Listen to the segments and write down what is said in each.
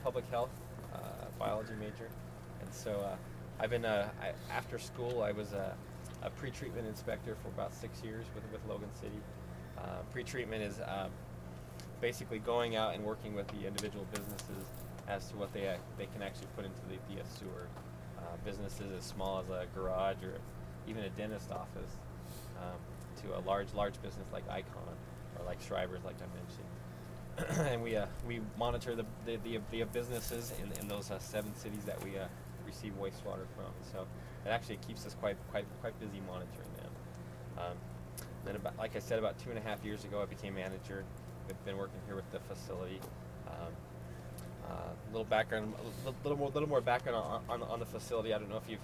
public health, biology major, and so I've been after school I was a pre-treatment inspector for about 6 years with Logan City. Pre-treatment is basically going out and working with the individual businesses as to what they can actually put into the sewer. Businesses as small as a garage or even a dentist office, to a large business like Icon or like Shriver's, like I mentioned. And we monitor the businesses in those 7 cities that we receive wastewater from. So it actually keeps us quite busy monitoring them. Then like I said, about 2.5 years ago, I became manager. I've been working here with the facility. Little background, a little more background on the facility. I don't know if you've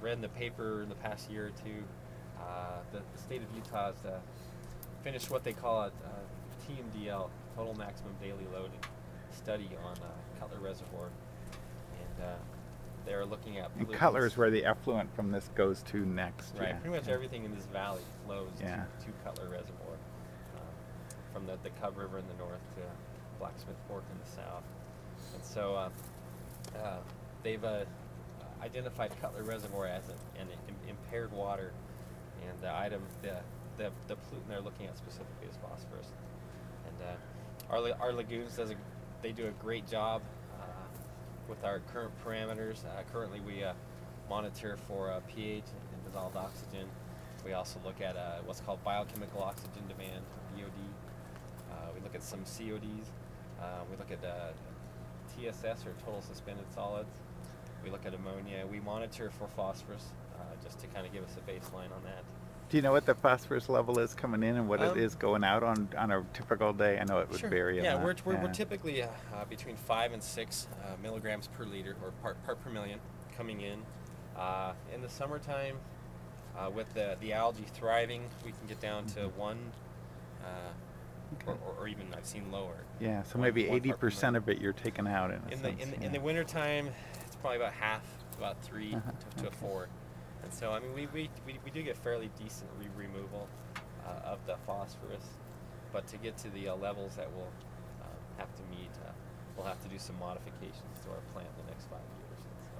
read in the paper in the past year or two. The state of Utah has finished what they call a TMDL, total maximum daily loading study on Cutler Reservoir, and they're looking at and Cutler is where the effluent from this goes to next. Right, yeah. pretty much everything in this valley flows yeah. to Cutler Reservoir, from the Cub River in the north to Blacksmith Fork in the south. And so they've identified Cutler Reservoir as an impaired water, and the pollutant they're looking at specifically is phosphorus. And our lagoons they do a great job with our current parameters. Currently we monitor for pH and dissolved oxygen. We also look at what's called biochemical oxygen demand, BOD. We look at some CODs. We look at TSS, or total suspended solids. We look at ammonia. We monitor for phosphorus, just to kind of give us a baseline on that. Do you know what the phosphorus level is coming in and what it is going out on a typical day? I know it would sure. vary. Yeah, we're typically between 5 and 6 milligrams per liter, or part per million, coming in. In the summertime, with the algae thriving, we can get down to 1. Or even I've seen lower. Yeah, so maybe 80% of it you're taking out in the winter time. It's probably about half, about 3 to 4. And so I mean we do get fairly decent removal of the phosphorus, but to get to the levels that we'll have to meet, we'll have to do some modifications to our plant in the next 5 years. And so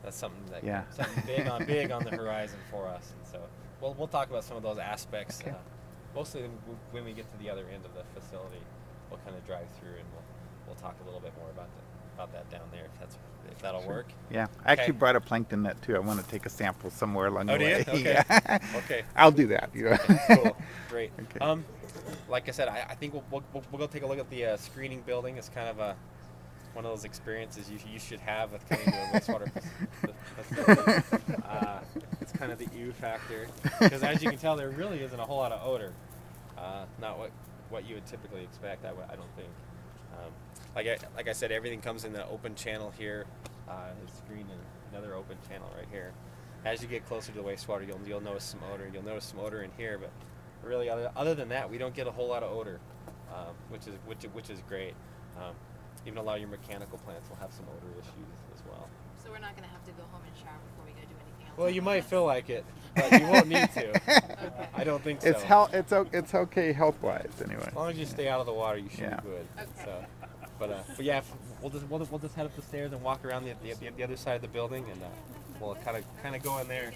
that's something that something big on the horizon for us. And so we'll talk about some of those aspects. Okay. Mostly when we get to the other end of the facility, we'll kind of drive through and we'll talk a little bit more about that down there, if that'll work. Yeah, I actually brought a plankton net too. I want to take a sample somewhere along the way. Oh, do you? Okay. Yeah. Okay. I'll do that. You know? Okay, cool. Great. Okay. Like I said, I think we'll go take a look at the screening building. It's kind of one of those experiences you should have with coming to a wastewater facility. It's kind of the ew factor, because as you can tell, there really isn't a whole lot of odor. Not what you would typically expect. I don't think. Like I said, everything comes in the open channel here. It's screened in another open channel right here. As you get closer to the wastewater, you'll notice some odor. You'll notice some odor in here, but really, other than that, we don't get a whole lot of odor, which is great. Even a lot of your mechanical plants will have some odor issues as well. So we're not going to have to go home and shower before we go do anything else? Well, you might feel like it, but you won't need to. Okay. I don't think so. It's okay health-wise anyway. As long as you stay out of the water, you should be good. Okay. So, but yeah, we'll just head up the stairs and walk around the other side of the building, and we'll kind of go in there.